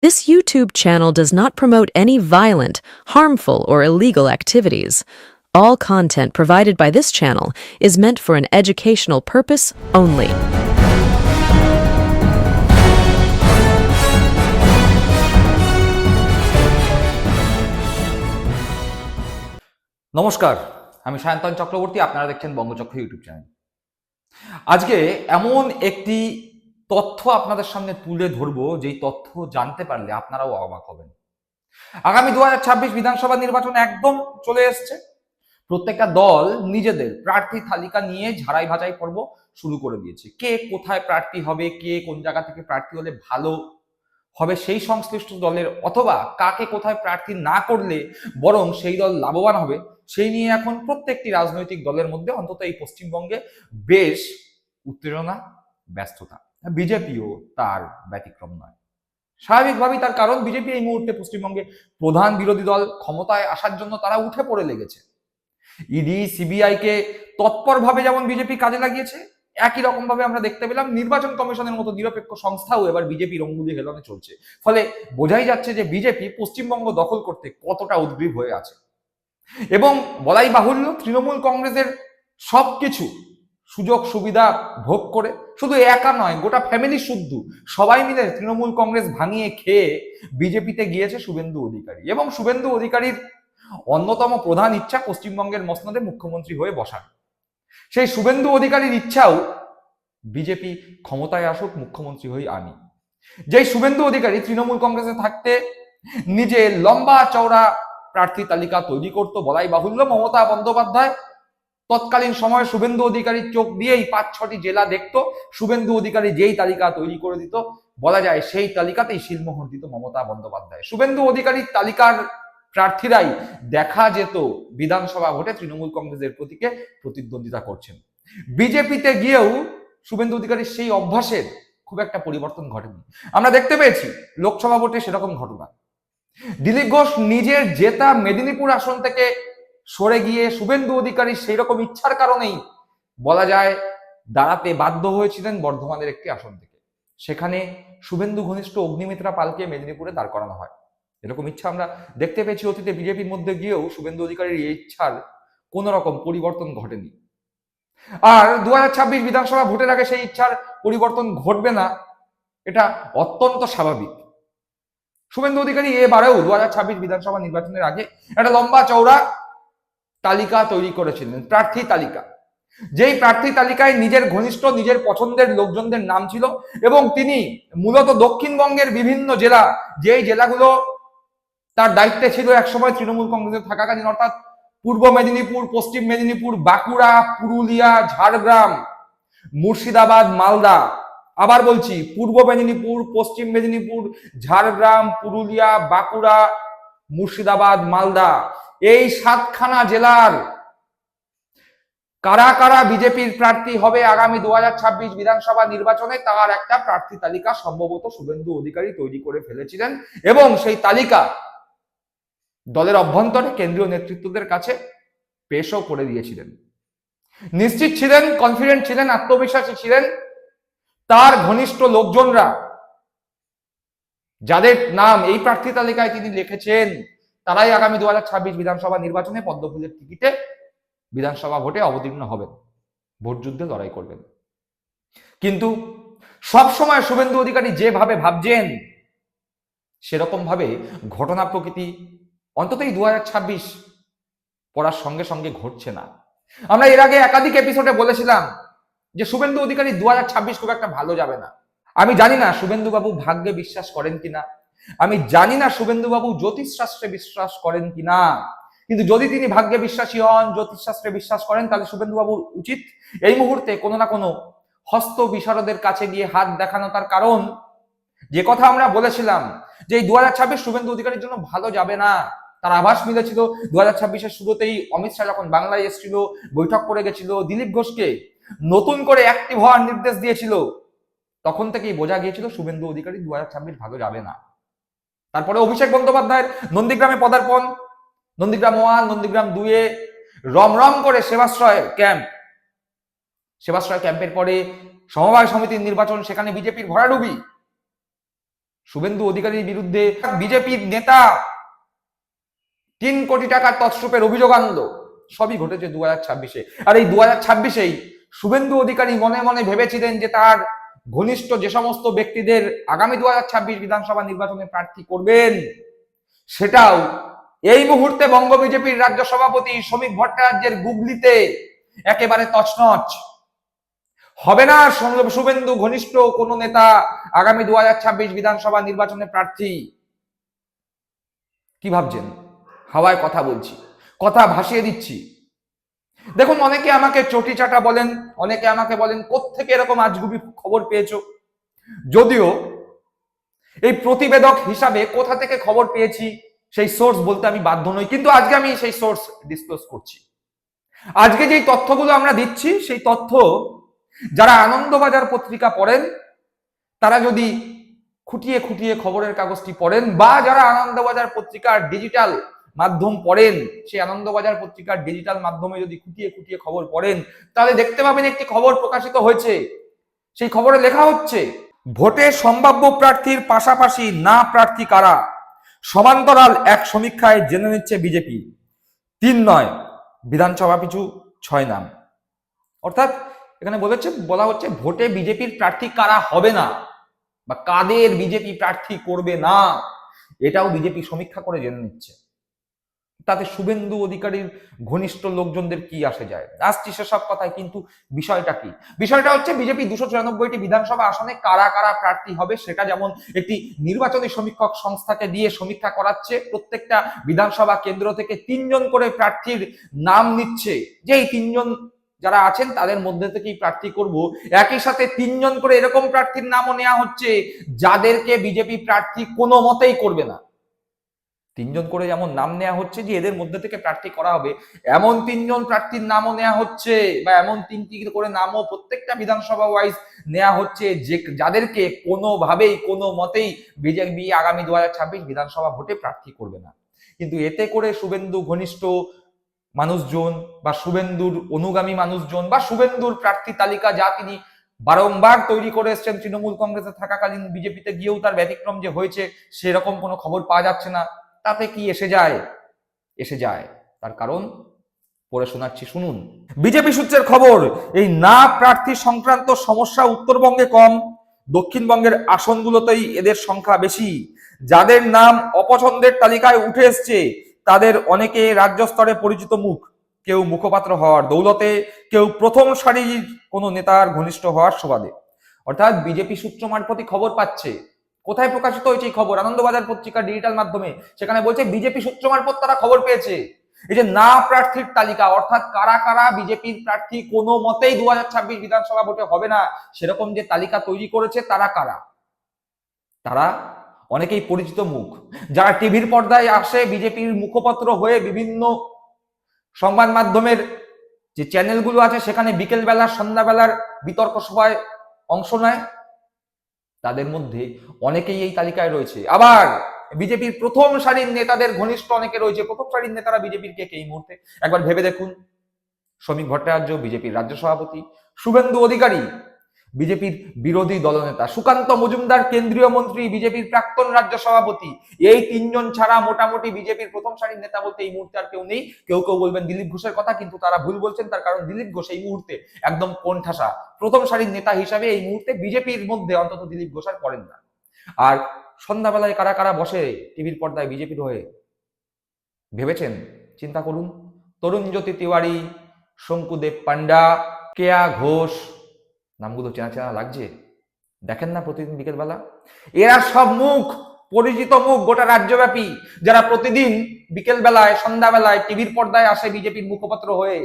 This YouTube channel does not promote any violent, harmful, or illegal activities. All content provided by this channel is meant for an educational purpose only. নমস্কার, আমি সায়ন্তন চক্রবর্তী। আপনারা দেখছেন বঙ্গচক্র YouTube channel. আজকে এমন একটি তথ্য আপনাদের সামনে তুলে ধরবো, যেই তথ্য জানতে পারলে আপনারাও অবাক হবেন। আগামী 2026 বিধানসভা নির্বাচন একদম চলে এসছে। প্রত্যেকটা দল নিজেদের প্রার্থী তালিকা নিয়ে ঝাড়াই বাছাই পর্ব শুরু করে দিয়েছে। কে কোথায় প্রার্থী হবে, কে কোন জায়গা থেকে প্রার্থী হলে ভালো হবে সেই সংশ্লিষ্ট দলের, অথবা কাকে কোথায় প্রার্থী না করলে বরং সেই দল লাভবান হবে, সেই নিয়ে এখন প্রত্যেকটি রাজনৈতিক দলের মধ্যে, অন্তত এই পশ্চিমবঙ্গে, বেশ উত্তেজনা, ব্যস্ততা। বিজেপিও তার ব্যতিক্রম নয়। স্বাভাবিকভাবেই তার কারণ, বিজেপি এই মুহূর্তে পশ্চিমবঙ্গে প্রধান বিরোধী দল, ক্ষমতায় আসার জন্য তারা উঠে পড়ে লেগেছে। ইডি সিবিআই কে তৎপরভাবে যেমন বিজেপি কাজে লাগিয়েছে, একই রকম ভাবে আমরা দেখতে পেলাম নির্বাচন কমিশনের মতো নিরপেক্ষ সংস্থাও এবার বিজেপির অঙ্গুলি হেলনে চলছে। ফলে বোঝাই যাচ্ছে যে বিজেপি পশ্চিমবঙ্গ দখল করতে কতটা উদ্গ্রীব হয়ে আছে। এবং বলাই বাহুল্য, তৃণমূল কংগ্রেসের সবকিছু সুযোগ সুবিধা ভোগ করে, শুধু একা নয়, গোটা ফ্যামিলি শুদ্ধ সবাই মিলে তৃণমূল কংগ্রেস ভাঙিয়ে খেয়ে বিজেপিতে গিয়েছে শুভেন্দু অধিকারী। এবং শুভেন্দু অধিকারীর অন্যতম প্রধান ইচ্ছা পশ্চিমবঙ্গের মসনদে মুখ্যমন্ত্রী হয়ে বসার। সেই শুভেন্দু অধিকারীর ইচ্ছাও বিজেপি ক্ষমতায় আসুক, মুখ্যমন্ত্রী হয়ে আনি। যেই শুভেন্দু অধিকারী তৃণমূল কংগ্রেসে থাকতে নিজে লম্বা চওড়া প্রার্থী তালিকা তৈরি করত, বলাই বাহুল্য মমতা বন্দ্যোপাধ্যায় তৎকালীন সময়ে শুভেন্দু অধিকারীর চোখ দিয়েই 5-6টি জেলা দেখতো। শুভেন্দু অধিকারী যেই তালিকা তৈরি করে দিত, বলা যায় সেই তালিকাতেই শিলমোহর দিত মমতা বন্দ্যোপাধ্যায়। শুভেন্দু অধিকারীর তালিকার প্রার্থীরাই দেখা যেত বিধানসভা ভোটে তৃণমূল কংগ্রেসের প্রতীকে প্রতিদ্বন্দ্বিতা করছেন। বিজেপিতে গিয়েও শুভেন্দু অধিকারীর সেই অভ্যাসের খুব একটা পরিবর্তন ঘটেনি। আমরা দেখতে পেয়েছি লোকসভা ভোটে সেরকম ঘটনা। দিলীপ ঘোষ নিজের জেতা মেদিনীপুর আসন থেকে সরে গিয়ে শুভেন্দু অধিকারী সেই রকম ইচ্ছার কারণেই বলা যায় দাঁড়াতে বাধ্য হয়েছিলেন বর্ধমানের একটি আসন থেকে। সেখানে শুভেন্দু ঘনিষ্ঠ অগ্নিমিত্রা পালকে মেদিনীপুরে দাঁড় করানো হয়। এরকম ইচ্ছা আমরা দেখতে পেয়েছি অতীতে বিজেপির মধ্যে গিয়েও শুভেন্দু অধিকারীর এই ইচ্ছার কোন রকম পরিবর্তন ঘটেনি। আর 2026 বিধানসভা ভোটের আগে সেই ইচ্ছার পরিবর্তন ঘটবে না, এটা অত্যন্ত স্বাভাবিক। শুভেন্দু অধিকারী এবারেও 2026 বিধানসভা নির্বাচনের আগে একটা লম্বা চওড়া তালিকা তৈরি করেছিলেন, প্রার্থী তালিকা। যেই প্রার্থী তালিকায় নিজের ঘনিষ্ঠ, নিজের পছন্দের লোকজনদের নাম ছিল। এবং তিনি মূলত দক্ষিণবঙ্গের বিভিন্ন জেলা, যেই জেলাগুলো তার দায়িত্বে ছিল একসময় তৃণমূল কংগ্রেসের থাকাকালীন, অর্থাৎ পূর্ব মেদিনীপুর, পশ্চিম মেদিনীপুর, বাঁকুড়া, পুরুলিয়া, ঝাড়গ্রাম, মুর্শিদাবাদ, মালদা। আবার বলছি, পূর্ব মেদিনীপুর, পশ্চিম মেদিনীপুর, ঝাড়গ্রাম, পুরুলিয়া, বাঁকুড়া, মুর্শিদাবাদ, মালদা, এই 7খানা জেলার কারা কারা বিজেপির প্রার্থী হবে আগামী 2026 বিধানসভা নির্বাচনে, তার একটা প্রার্থী তালিকা সম্ভবত শুভেন্দু অধিকারী তৈরি করে ফেলেছিলেন। এবং সেই তালিকা দলের অভ্যন্তরে কেন্দ্রীয় নেতৃত্বদের কাছে পেশও করে দিয়েছিলেন। নিশ্চিত ছিলেন, কনফিডেন্ট ছিলেন, আত্মবিশ্বাসী ছিলেন তার ঘনিষ্ঠ লোকজনরা, যাদের নাম এই প্রার্থী তালিকায় তিনি লিখেছেন, তারাই আগামী 2026 বিধানসভা নির্বাচনে পদ্মফুলের টিকিটে বিধানসভা ভোটে অবতীর্ণ হবেন, ভোট যুদ্ধে লড়াই করবেন। কিন্তু সবসময় শুভেন্দু অধিকারী যেভাবে ভাবছেন, সেরকম ভাবে ঘটনা প্রকৃতি অন্তত এই 2026 পড়ার সঙ্গে সঙ্গে ঘটছে না। আমরা এর আগে একাধিক এপিসোডে বলেছিলাম যে শুভেন্দু অধিকারী 2026 খুব একটা ভালো যাবে না। আমি জানি না শুভেন্দু বাবু ভাগ্যে বিশ্বাস করেন কিনা, আমি জানি না শুভেন্দু বাবু জ্যোতিষশাস্ত্রে বিশ্বাস করেন কিনা, কিন্তু যদি তিনি ভাগ্যে বিশ্বাসী হন, জ্যোতিষশাস্ত্রে বিশ্বাস করেন, তাহলে শুভেন্দু বাবুর উচিত এই মুহূর্তে কোনো না কোনো হস্ত বিশারদের কাছে গিয়ে হাত দেখানো। তার কারণ, যে কথা আমরা বলেছিলাম যে এই 2026 শুভেন্দু অধিকারীর জন্য ভালো যাবে না, তার আভাস মিলেছিল 2026-এর শুরুতেই। অমিত শাহ যখন বাংলায় এসেছিল, বৈঠক করে গেছিল, দিলীপ ঘোষকে নতুন করে অ্যাক্টিভ হওয়ার নির্দেশ দিয়েছিল, তখন থেকেই বোঝা গিয়েছিল শুভেন্দু অধিকারী 2026 ভালো যাবে না। তারপরে অভিষেক বন্দ্যোপাধ্যায়ের নন্দীগ্রামে পদার্পণ, নন্দীগ্রাম 1, নন্দীগ্রাম 2-এ রমরম করে সেবাশ্রয় ক্যাম্প, সেবাশ্রয় ক্যাম্পের পরে সমবায় সমিতির নির্বাচন, সেখানে বিজেপির ভরাডুবি। শুভেন্দু অধিকারীর বিরুদ্ধে বিজেপির নেতা 3 কোটি টাকার তছরূপের অভিযোগ আনলো। সবই ঘটেছে 2026-এ। আর এই 2026-এই শুভেন্দু অধিকারী মনে মনে ভেবেছিলেন যে তার ঘনিষ্ঠ যে সমস্ত ব্যক্তিদের আগামী 2026 বিধানসভা নির্বাচনে প্রার্থী করবেন, সেটাও এই মুহূর্তে বঙ্গ বিজেপির রাজ্য সভাপতি শ্রমিক ভট্টাচার্যের গুগলিতে একেবারে তছনছ। হবে না শুভেন্দু ঘনিষ্ঠ কোন নেতা আগামী 2026 বিধানসভা নির্বাচনে প্রার্থী। কি ভাবছেন? হাওয়ায় কথা বলছি, কথা ভাসিয়ে দিচ্ছি। দেখুন, অনেকে আমাকে চটি চাটা বলেন, অনেকে আমাকে বলেন কোত্থেকে এরকম আজগুবি খবর পেয়েছো। যদিও এই প্রতিবেদক হিসাবে কোথা থেকে খবর পেয়েছি সেই সোর্স বলতে আমি বাধ্য নই, কিন্তু আজকে আমি সেই সোর্স ডিসক্লোজ করছি। আজকে যেই তথ্যগুলো আমরা দিচ্ছি সেই তথ্য যারা আনন্দবাজার পত্রিকা পড়েন তারা যদি খুঁটিয়ে খুঁটিয়ে খবরের কাগজটি পড়েন, বা যারা আনন্দবাজার পত্রিকার ডিজিটাল মাধ্যম পড়েন, সেই আনন্দবাজার পত্রিকার ডিজিটাল মাধ্যমে যদি খুঁটিয়ে খুঁটিয়ে খবর পড়েন, তাহলে দেখতে পাবেন একটি খবর প্রকাশিত হয়েছে। সেই খবরে লেখা হচ্ছে, ভোটে সম্ভাব্য প্রার্থীর পাশাপাশি না প্রার্থী কারা, সমান্তরাল এক সমীক্ষায় জেনে নিচ্ছে বিজেপি। 3 নয়, বিধানসভা পিছু 6 নাম। অর্থাৎ এখানে বলা হচ্ছে ভোটে বিজেপির প্রার্থী কারা হবে না বা কাদের বিজেপি প্রার্থী করবে না, এটাও বিজেপি সমীক্ষা করে জেনে নিচ্ছে। তাতে শুভেন্দু অধিকারীর ঘনিষ্ঠ লোকজনদের কি আসে যায়? আসছি সেসব কথায়, কিন্তু বিষয়টা কি? বিষয়টা হচ্ছে বিজেপি 294টি বিধানসভা আসনে কারা কারা প্রার্থী হবে সেটা যেমন একটি নির্বাচনী সমীক্ষক সংস্থাকে দিয়ে সমীক্ষা করাচ্ছে, প্রত্যেকটা বিধানসভা কেন্দ্র থেকে 3 জন করে প্রার্থীর নাম নিচ্ছে, যে এই 3 জন যারা আছেন তাদের মধ্যে থেকেই প্রার্থী করব। একই সাথে 3 জন করে এরকম প্রার্থীর নামও নেওয়া হচ্ছে যাদেরকে বিজেপি প্রার্থী কোনো মতেই করবে না। 3 জন করে যেমন নাম নেওয়া হচ্ছে যে এদের মধ্যে থেকে প্রার্থী করা হবে, এমন 3 জন প্রার্থীর নামও নেওয়া হচ্ছে, বা এমন 3টি করে নামও প্রত্যেকটা বিধানসভা ওয়াইজ নেওয়া হচ্ছে যে যাদেরকে কোনোভাবেই কোনো মতেই বিজেপি আগামী 2026 বিধানসভা ভোটে প্রার্থী করবে না। কিন্তু এতে করে শুভেন্দু ঘনিষ্ঠ মানুষজন বা শুভেন্দুর অনুগামী মানুষজন বা শুভেন্দুর প্রার্থী তালিকা যা তিনি বারংবার তৈরি করে এসছেন তৃণমূল কংগ্রেসে থাকাকালীন, বিজেপিতে গিয়েও তার ব্যতিক্রম যে হয়েছে সেরকম কোনো খবর পাওয়া যাচ্ছে না। তাতে কি এসে যায়? তার কারণ পড়ে শোনাচ্ছি, শুনুন। বিজেপি সূত্রের খবর, এই না প্রার্থী সংক্রান্ত সমস্যা উত্তরবঙ্গে কম, দক্ষিণবঙ্গের আসনগুলোতেই এদের সংখ্যা বেশি। যাদের নাম অপছন্দের তালিকায় উঠে এসছে তাদের অনেকে রাজ্য স্তরে পরিচিত মুখ, কেউ মুখপাত্র হওয়ার দৌলতে, কেউ প্রথম সারির কোনো নেতার ঘনিষ্ঠ হওয়ার সুবাদে। অর্থাৎ বিজেপি সূত্র মারফতই খবর পাচ্ছে। কোথায় প্রকাশিত হয়েছে এই খবর? আনন্দবাজার পত্রিকার ডিজিটাল মাধ্যমে। সেখানে বলছে বিজেপি সূত্র মারফত তারা খবর পেয়েছে। এই যে না প্রার্থীর তালিকা, অর্থাৎ কারা কারা বিজেপির প্রার্থী কোনো মতেই 2026 বিধানসভা ভোটে হবে না, সেরকম যে তালিকা তৈরি করেছে তারা কারা? তারা অনেকেই পরিচিত মুখ, যারা টিভির পর্দায় আসে বিজেপির মুখপাত্র হয়ে, বিভিন্ন সংবাদ মাধ্যমের যে চ্যানেলগুলো আছে সেখানে বিকেল বেলা সন্ধ্যাবেলার বিতর্ক সভায় অংশ নেয়, তাদের মধ্যে অনেকেই এই তালিকায় রয়েছে। আবার বিজেপির প্রথম সারির নেতাদের ঘনিষ্ঠ অনেকে রয়েছে। প্রথম সারির নেতারা বিজেপির কে এই মুহূর্তে একবার ভেবে দেখুন। শ্রমিক ভট্টাচার্য বিজেপির রাজ্য সভাপতি, শুভেন্দু অধিকারী বিজেপির বিরোধী দলনেতা, সুকান্ত মজুমদার কেন্দ্রীয় মন্ত্রী, বিজেপির প্রাক্তন রাজ্য সভাপতি। এই 3 জন ছাড়া মোটামুটি বিজেপির প্রথম সারির নেতা বলতে এই মুহূর্তে আর কেউ নেই। কেউ কেউ বলবেন দিলীপ ঘোষের কথা, কিন্তু তারা ভুল বলছেন। তার কারণ দিলীপ ঘোষ এই মুহূর্তে একদম কোণঠাসা। প্রথম সারির নেতা হিসাবে এই মুহূর্তে বিজেপির মধ্যে অন্তত দিলীপ ঘোষ আর পড়েন না। আর সন্ধ্যাবেলায় কারা কারা বসে টিভির পর্দায় বিজেপির হয়ে, ভেবেছেন? চিন্তা করুন। তরুণজ্যোতি তিওয়ারি, শঙ্কুদেব পান্ডা, কেয়া ঘোষ, নামগুলো চেনা চেনা লাগছে? দেখেন না প্রতিদিন বিকেল বেলা? এরা সব মুখ, পরিচিত মুখ গোটা রাজ্যব্যাপী, যারা প্রতিদিন বিকেল বেলায় সন্ধ্যাবেলায় টিভির পর্দায় আসে বিজেপির মুখপাত্র হয়ে।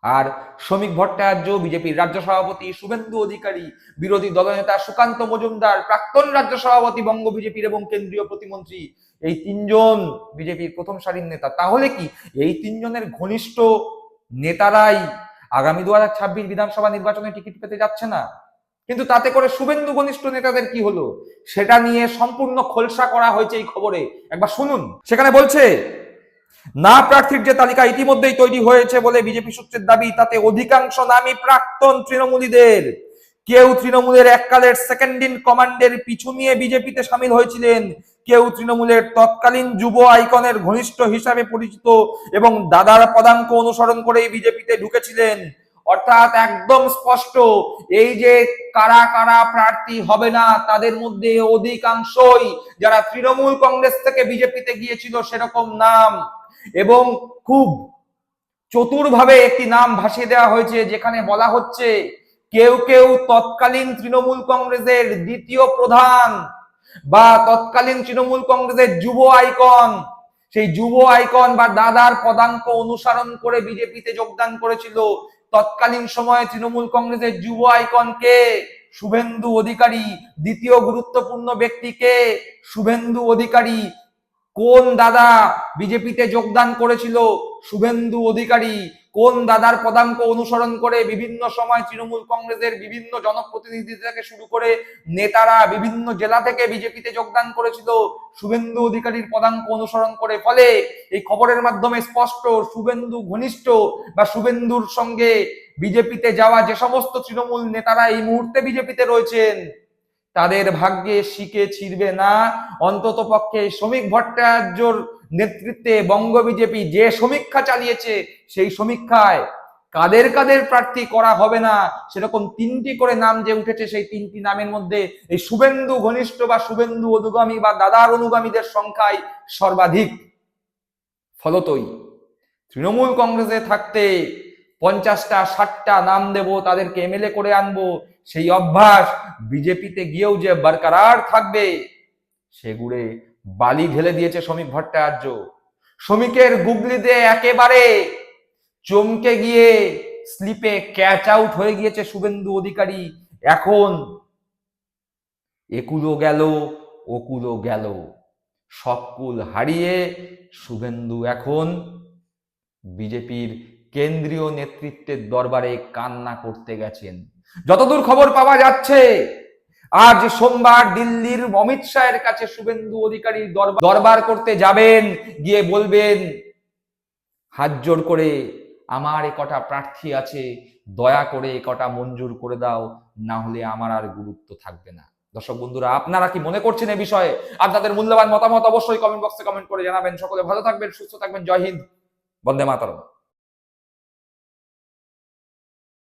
আর শ্রমিক ভট্টাচার্য বিজেপির রাজ্য সভাপতি, শুভেন্দু অধিকারী বিরোধী দলনেতা, সুকান্ত মজুমদার প্রাক্তন রাজ্য সভাপতি বঙ্গ বিজেপির এবং কেন্দ্রীয় প্রতিমন্ত্রী, এই 3 জন বিজেপির প্রথম সারির নেতা। তাহলে কি এই 3 জনের ঘনিষ্ঠ নেতারাই আগামী 2026 বিধানসভা নির্বাচনে টিকিট পেতে যাচ্ছে না? কিন্তু তাতে করে শুভেন্দু ঘনিষ্ঠ নেতাদের কি হলো সেটা নিয়ে সম্পূর্ণ খোলসা করা হয়েছে এই খবরে। একবার শুনুন। সেখানে বলছে, না প্রার্থীর যে তালিকা ইতিমধ্যেই তৈরি হয়েছে বলে বিজেপি সূত্রের দাবি, তাতে অধিকাংশ নামই প্রাক্তন তৃণমূলীদের। কেউ তৃণমূলের এককালের সেকেন্ড ইন কমান্ডের পিছু নিয়ে বিজেপিতে সামিল হয়েছিলেন, কেউ তৃণমূলের তৎকালীন যুব আইকনের ঘনিষ্ঠ হিসাবে পরিচিত এবং দাদার পদাঙ্ক অনুসরণ করেই বিজেপিতে ঢুকেছিলেন। অর্থাৎ একদম স্পষ্ট, এই যে কারা কারা প্রার্থী হবে না তাদের মধ্যে অধিকাংশই যারা তৃণমূল কংগ্রেস থেকে বিজেপিতে গিয়েছিল সেরকম নাম, এবং খুব চতুরভাবে একটি নাম ভাসিয়ে দেওয়া হয়েছে যেখানে বলা হচ্ছে কেউ কেউ তৎকালীন তৃণমূল কংগ্রেসের দ্বিতীয় প্রধান বা তৎকালীন তৃণমূল কংগ্রেসের যুব আইকন, সেই যুব আইকন বা দাদার পদাঙ্ক অনুসরণ করে বিজেপিতে যোগদান করেছিল। তৎকালীন সময়ে তৃণমূল কংগ্রেসের যুব আইকন কে? শুভেন্দু অধিকারী। দ্বিতীয় গুরুত্বপূর্ণ ব্যক্তিকে শুভেন্দু অধিকারী। কোন দাদা বিজেপিতে যোগদান করেছিল? শুভেন্দু অধিকারী। কোন দাদার পদাঙ্ক অনুসরণ করে বিভিন্ন সময় তৃণমূল কংগ্রেসের বিভিন্ন জনপ্রতিনিধি থেকে শুরু করে নেতারা বিভিন্ন জেলা থেকে বিজেপিতে যোগদান করেছিল? শুভেন্দু অধিকারীর পদাঙ্ক অনুসরণ করে। ফলে এই খবরের মাধ্যমে স্পষ্ট, শুভেন্দু ঘনিষ্ঠ বা শুভেন্দুর সঙ্গে বিজেপিতে যাওয়া যে সমস্ত তৃণমূল নেতারা এই মুহূর্তে বিজেপিতে রয়েছেন তাদের ভাগ্যে শিকে ছিড়বে না। অন্তত পক্ষে শ্রমিক ভট্টাচার্যর নেতৃত্বে বঙ্গ বিজেপি যে সমীক্ষা চালিয়েছে সেই সমীক্ষায় কাদের কাদের প্রার্থী করা হবে না সেরকম 3টি করে নাম যে উঠেছে, সেই 3টি নামের মধ্যে এই শুভেন্দু ঘনিষ্ঠ বা শুভেন্দু অনুগামী বা দাদার অনুগামীদের সংখ্যাই সর্বাধিক। ফলতই তৃণমূল কংগ্রেসে থাকতে 50টা 60টা নাম দেব, তাদেরকে এমএলএ করে আনবো, সেই অভ্যাস বিজেপিতে গিয়েও যে বরকরার থাকবে সেগুড়ে বালি ঢেলে দিয়েছে শ্রমিক ভট্টাচার্য। শ্রমিকের গুগলিতে একেবারে চমকে গিয়ে স্লিপে ক্যাচ আউট হয়ে গিয়েছে শুভেন্দু অধিকারী। এখন একুলো গেল ওকুলো গেল, সবকুল হারিয়ে শুভেন্দু এখন বিজেপির কেন্দ্রীয় নেতৃত্বের দরবারে কান্না করতে গেছেন। যতদূর খবর পাওয়া যাচ্ছে আজ সোমবার দিল্লির অমিত শাহের কাছে শুভেন্দু অধিকারী দরবার করতে যাবেন, গিয়ে বলবেন হাত জোর করে আমার কটা প্রার্থী আছে, দয়া করে কটা মঞ্জুর করে দাও, না হলে আমার আর গুরুত্ব থাকবে না। দর্শক বন্ধুরা, আপনারা কি মনে করছেন এই বিষয়ে? আপনাদের মূল্যবান মতামত অবশ্যই কমেন্ট বক্সে কমেন্ট করে জানাবেন। সকলে ভালো থাকবেন, সুস্থ থাকবেন। জয় হিন্দ, বন্দে মাতরম।